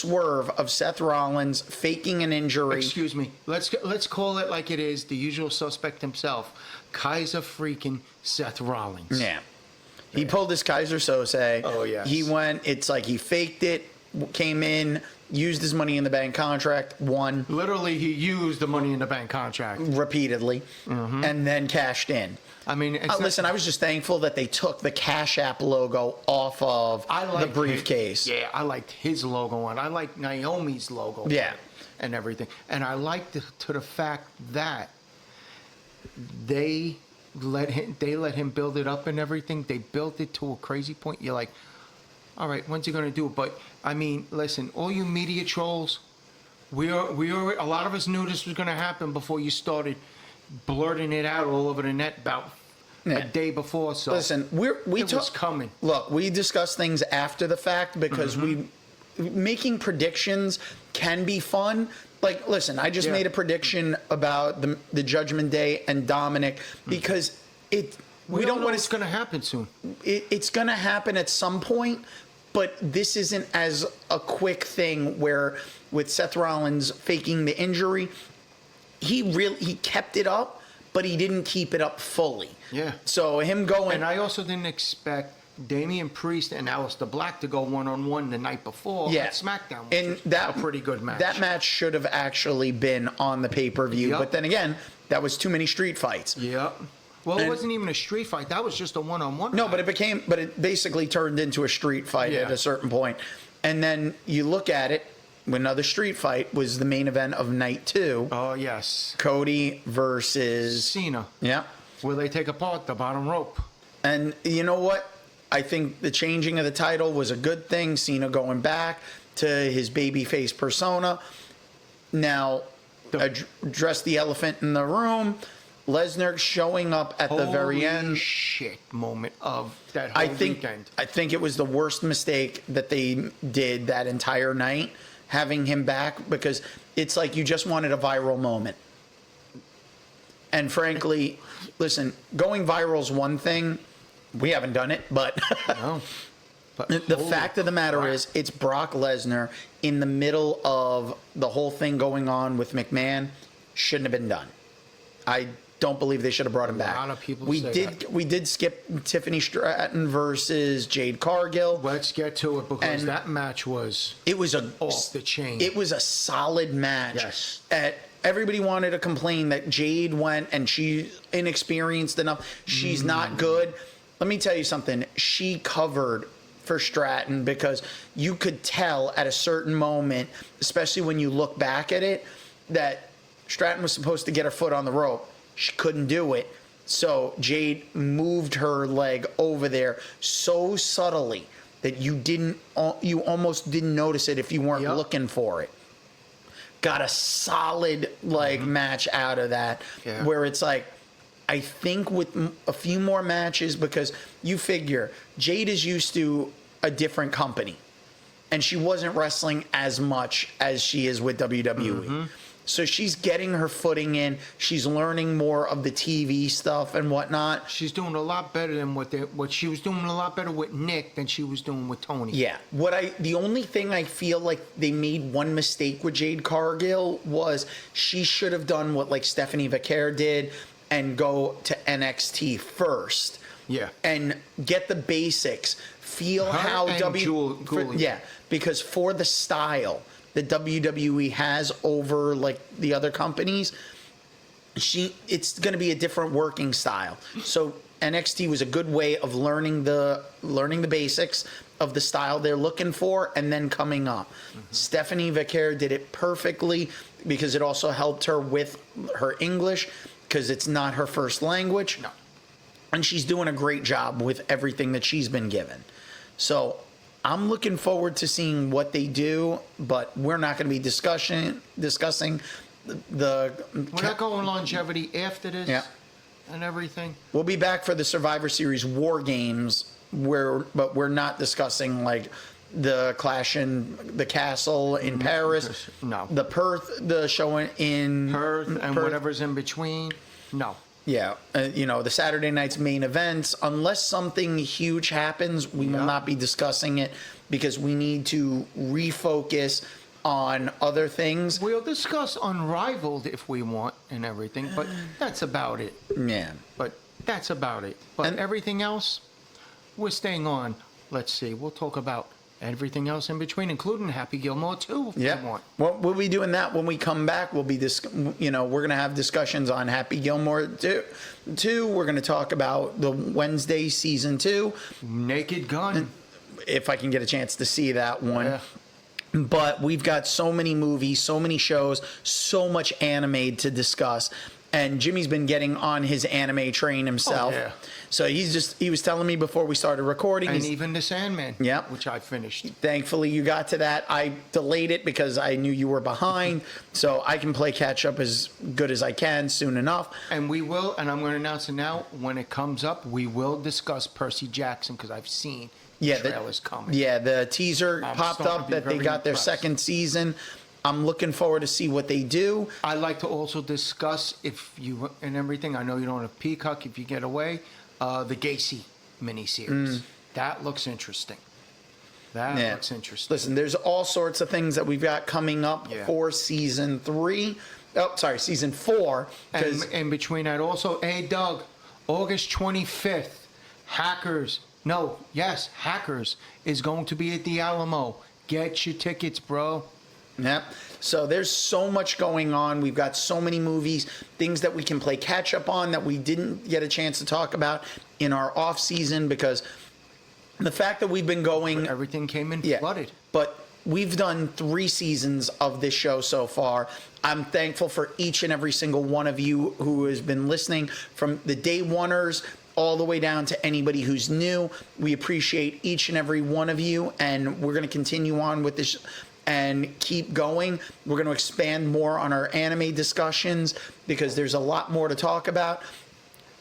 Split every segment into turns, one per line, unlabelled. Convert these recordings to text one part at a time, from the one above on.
swerve of Seth Rollins faking an injury.
Excuse me. Let's call it like it is. The usual suspect himself, Kaiser freaking Seth Rollins.
Yeah. He pulled his Kaiser Sose.
Oh, yes.
He went, it's like he faked it, came in, used his Money in the Bank contract, won.
Literally, he used the Money in the Bank contract.
Repeatedly, and then cashed in.
I mean,
listen, I was just thankful that they took the Cash App logo off of the briefcase.
I liked his logo on. I liked Naomi's logo.
Yeah.
And everything. And I liked to the fact that they let him build it up and everything. They built it to a crazy point. You're like, all right, when's he going to do it? But, I mean, listen, all you media trolls, a lot of us knew this was going to happen before you started blurting it out all over the net about a day before. So
listen, it was
coming.
Look, we discuss things after the fact because making predictions can be fun. Like, listen, I just made a prediction about the Judgment Day and Dominic because we don't know
what's going to happen soon.
It's going to happen at some point, but this isn't as a quick thing where with Seth Rollins faking the injury, he kept it up, but he didn't keep it up fully.
Yeah.
So him going...
And I also didn't expect Damian Priest and Aleister Black to go one-on-one the night before at SmackDown, which was a pretty good match.
That match should have actually been on the pay-per-view, but then again, that was too many street fights.
Yep. Well, it wasn't even a street fight. That was just a one-on-one.
No, but it basically turned into a street fight at a certain point. And then you look at it, another street fight was the main event of night 2.
Oh, yes.
Cody versus
Cena.
Yeah.
Where they take apart the bottom rope.
And you know what? I think the changing of the title was a good thing. Cena going back to his babyface persona. Now, address the elephant in the room. Lesnar showing up at the very end.
Holy shit moment of that whole weekend.
I think it was the worst mistake that they did that entire night, having him back, because it's like you just wanted a viral moment. And frankly, listen, going viral is one thing. We haven't done it, but
no. But
the fact of the matter is it's Brock Lesnar in the middle of the whole thing going on with McMahon. Shouldn't have been done. I don't believe they should have brought him back.
A lot of people
we
say
did.
that.
We did skip Tiffany Stratton versus Jade Cargill.
Let's get to it because that match was off the chain.
It was a solid match.
Yes.
Everybody wanted to complain that Jade went and she's inexperienced enough. She's not good. Let me tell you something. She covered for Stratton because you could tell at a certain moment, especially when you look back at it, that Stratton was supposed to get her foot on the rope. She couldn't do it. So Jade moved her leg over there so subtly that you almost didn't notice it if you weren't looking for it. Got a solid match out of that where it's like, I think with a few more matches, because you figure Jade is used to a different company and she wasn't wrestling as much as she is with WWE. So she's getting her footing in. She's learning more of the TV stuff and whatnot.
She's doing a lot better than what she was doing a lot better with Nick than she was doing with Tony.
Yeah. The only thing I feel like they made one mistake with Jade Cargill was she should have done what like Stephanie Vaquer did and go to NXT first.
Yeah.
And get the basics. Feel how because for the style that WWE has over like the other companies, it's going to be a different working style. So NXT was a good way of learning the basics of the style they're looking for and then coming up. Stephanie Vaquer did it perfectly because it also helped her with her English because it's not her first language.
No.
And she's doing a great job with everything that she's been given. So I'm looking forward to seeing what they do, but we're not going to be discussing the...
We're not going longevity after this and everything.
We'll be back for the Survivor Series War Games, but we're not discussing like the Clash in the Castle in Paris.
No.
The Perth, the show in...
Perth and whatever's in between. No.
Yeah, the Saturday night's main events. Unless something huge happens, we will not be discussing it. because we need to refocus on other things.
We'll discuss Unrivaled if we want and everything, but that's about it.
Yeah.
But that's about it. But
And-
everything else, we're staying on. Let's see. We'll talk about everything else in between, including Happy Gilmore too. If you want.
Well, we'll be doing that when we come back. We'll be we're gonna have discussions on Happy Gilmore too. We're gonna talk about the Wednesday season 2.
Naked Gun.
If I can get a chance to see that one.
Yeah.
But we've got so many movies, so many shows, so much anime to discuss. And Jimmy's been getting on his anime train himself.
Oh, yeah.
So he was telling me before we started recording.
And even The Sandman.
Yep.
Which I finished.
Thankfully, you got to that. I delayed it because I knew you were behind. So I can play catch up as good as I can soon enough.
And we will, and I'm going to announce it now, when it comes up, we will discuss Percy Jackson because I've seen the trailers coming.
Yeah, the teaser
I'm
popped
starting
up
to be
that they
very
got their
impressed.
second season. I'm looking forward to see what they do.
I'd like to also discuss, if you and everything, I know you don't have Peacock if you get away, the Gacy miniseries. That looks interesting. That
Yeah.
looks interesting.
Listen, there's all sorts of things that we've got coming up
Yeah.
for season 3. Oh, sorry, season 4.
And in between that also, hey, Doug, August 25th, Hackers is going to be at the Alamo. Get your tickets, bro.
Yep. So there's so much going on. We've got so many movies, things that we can play catch up on that we didn't get a chance to talk about in our off season, because the fact that we've been going,
Everything came in flooded.
but we've done 3 seasons of this show so far. I'm thankful for each and every single one of you who has been listening, from the day oneers all the way down to anybody who's new. We appreciate each and every one of you, and we're going to continue on with this and keep going. We're going to expand more on our anime discussions because there's a lot more to talk about.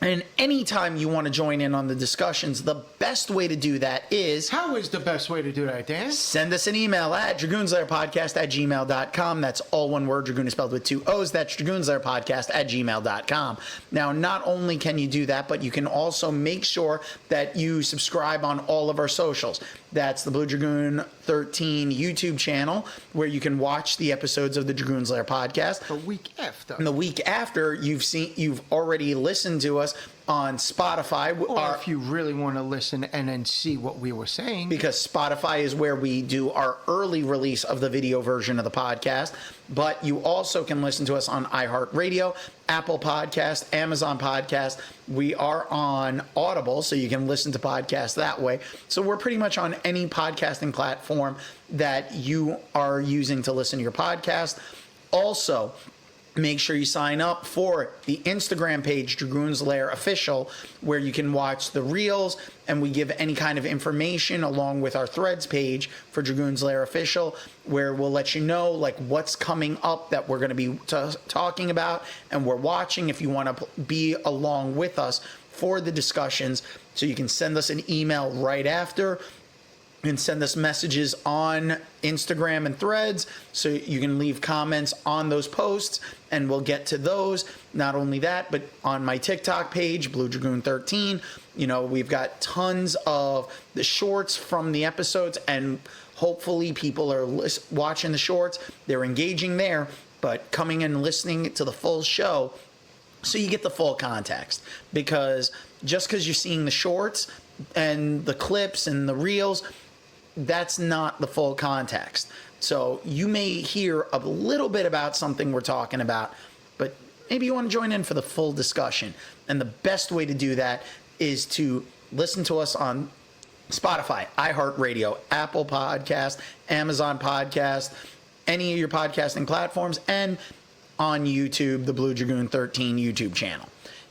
And anytime you want to join in on the discussions, the best way to do that is...
How is the best way to do that, Dan?
Send us an email at dragoonslairpodcast@gmail.com. That's all one word. Dragoon is spelled with 2 O's. That's dragoonslairpodcast@gmail.com. Now, not only can you do that, but you can also make sure that you subscribe on all of our socials. That's the Blue Dragoon 13 YouTube channel, where you can watch the episodes of the Dragoon's Lair podcast.
The week after.
And the week after, you've already listened to us on Spotify.
Or if you really want to listen and then see what we were saying.
Because Spotify is where we do our early release of the video version of the podcast. But you also can listen to us on iHeartRadio, Apple Podcast, Amazon Podcast. We are on Audible, so you can listen to podcasts that way. So we're pretty much on any podcasting platform that you are using to listen to your podcast. Also, make sure you sign up for the Instagram page, Dragoon's Lair Official, where you can watch the reels, and we give any kind of information along with our threads page for Dragoon's Lair Official, where we'll let you know like what's coming up that we're going to be talking about and we're watching, if you want to be along with us for the discussions. So you can send us an email right after and send us messages on Instagram and Threads, so you can leave comments on those posts and we'll get to those. Not only that, but on my TikTok page, Blue Dragoon 13, we've got tons of the shorts from the episodes, and hopefully people are watching the shorts, they're engaging there, but coming and listening to the full show so you get the full context. Because just because you're seeing the shorts and the clips and the reels, that's not the full context. So you may hear a little bit about something we're talking about, but maybe you want to join in for the full discussion. And the best way to do that is to listen to us on Spotify, iHeartRadio, Apple Podcast, Amazon Podcast, any of your podcasting platforms, and on YouTube, the Blue Dragoon 13 YouTube channel.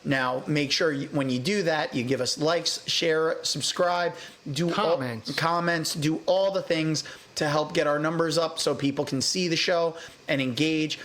Now, make sure when you do that, you give us likes, share, subscribe, do comments, do all the things to help get our numbers up so people can see the show and engage,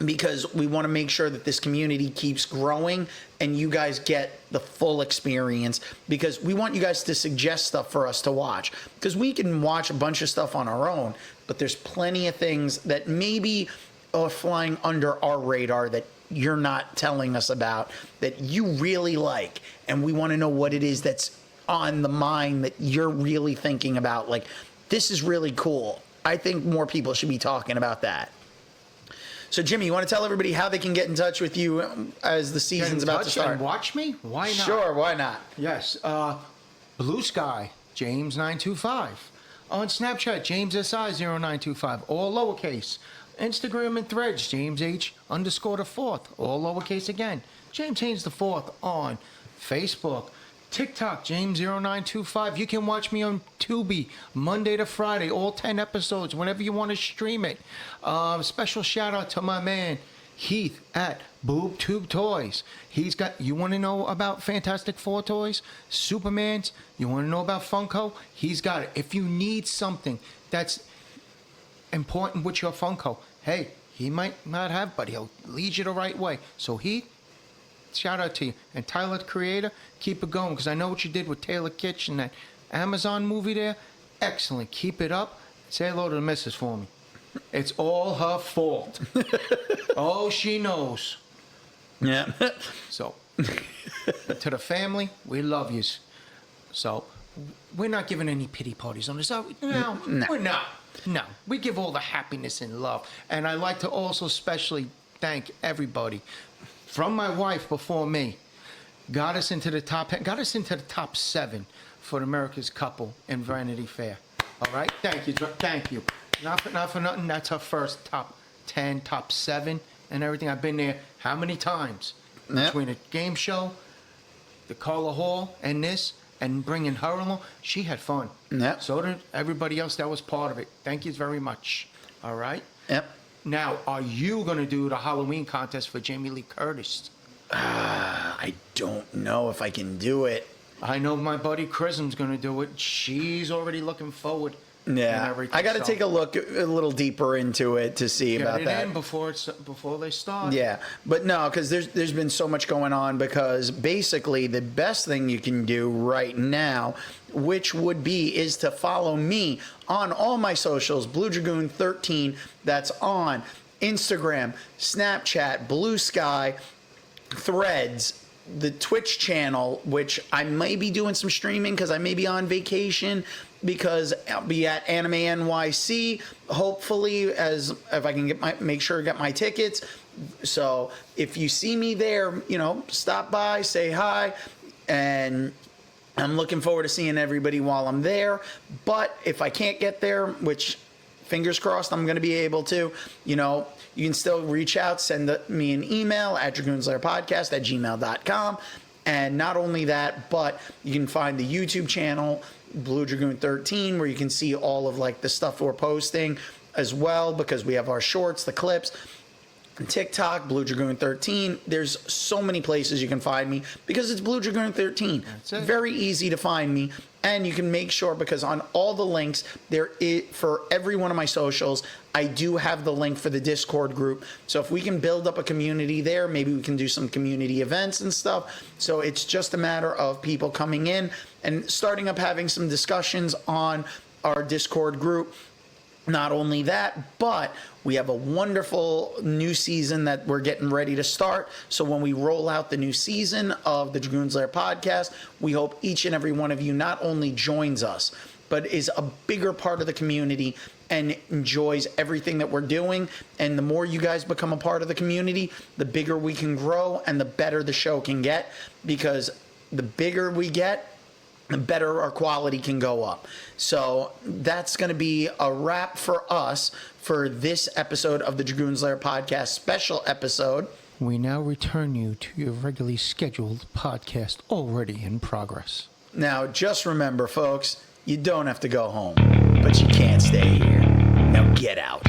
because we want to make sure that this community keeps growing and you guys get the full experience, because we want you guys to suggest stuff for us to watch, because we can watch a bunch of stuff on our own, but there's plenty of things that maybe are flying under our radar that you're not telling us about that you really like, and we want to know what it is that's on the mind that you're really thinking about. Like, this is really cool. I think more people should be talking about that. So, Jimmy, you want to tell everybody how they can get in touch with you as the season's about to start?
And watch me? Why not?
Sure, why not?
Yes. Blue Sky, James925. On Snapchat, JamesSI0925, all lowercase. Instagram and Threads, JamesH_4th, all lowercase again. James Haynes the Fourth on Facebook. TikTok, James0925. You can watch me on Tubi Monday to Friday, all 10 episodes, whenever you want to stream it. Special shout out to my man, Heath at Boob Tube Toys. He's got, you want to know about Fantastic Four toys? Supermans? You want to know about Funko? He's got it. If you need something that's important with your Funko, hey, he might not have, but he'll lead you the right way. So Heath, shout out to you. And Tyler, the creator, keep it going, because I know what you did with Taylor Kitsch and that Amazon movie there. Excellent. Keep it up. Say hello to the missus for me. It's all her fault. Oh, she knows.
Yeah.
So, to the family, we love yous. So, we're not giving any pity parties on this. No, we're not. No, we give all the happiness and love. And I'd like to also especially thank everybody from my wife before me. Got us into the top 7 for America's Couple in Vanity Fair. All right? Thank you. Thank you. Not for nothing. That's her first top 10, top 7, and everything. I've been there how many times?
Yep.
Between a game show, the Carla Hall, and this, and bringing her along. She had fun.
Yep.
So did everybody else that was part of it. Thank you very much. All right?
Yep.
Now, are you going to do the Halloween contest for Jamie Lee Curtis?
I don't know if I can do it.
I know my buddy Chrism's going to do it. She's already looking forward.
Yeah, I got to take a look a little deeper into it to see about that.
Get it in before they start.
Yeah, but no, because there's been so much going on. Because basically, the best thing you can do right now, which would be, is to follow me on all my socials, Blue Dragoon 13. That's on Instagram, Snapchat, Blue Sky, Threads, the Twitch channel, which I may be doing some streaming because I may be on vacation, because I'll be at Anime NYC, hopefully, as if I can make sure to get my tickets. So if you see me there, stop by, say hi, and I'm looking forward to seeing everybody while I'm there. But if I can't get there, which fingers crossed I'm going to be able to, you can still reach out, send me an email at dragoonslairpodcast@gmail.com. And not only that, but you can find the YouTube channel, Blue Dragoon 13, where you can see all of the stuff we're posting as well, because we have our shorts, the clips. TikTok, Blue Dragoon 13. There's so many places you can find me because it's Blue Dragoon 13.
That's it.
Very easy to find me. And you can make sure, because on all the links, for every one of my socials, I do have the link for the Discord group. So if we can build up a community there, maybe we can do some community events and stuff. So it's just a matter of people coming in and starting up having some discussions on our Discord group. Not only that, but we have a wonderful new season that we're getting ready to start. So when we roll out the new season of the Dragoon's Lair podcast, we hope each and every one of you not only joins us, but is a bigger part of the community and enjoys everything that we're doing. And the more you guys become a part of the community, the bigger we can grow and the better the show can get, because the bigger we get, the better our quality can go up. So that's going to be a wrap for us for this episode of the Dragoon's Lair podcast, special episode.
We now return you to your regularly scheduled podcast, already in progress.
Now, just remember, folks, you don't have to go home, but you can't stay here. Now get out.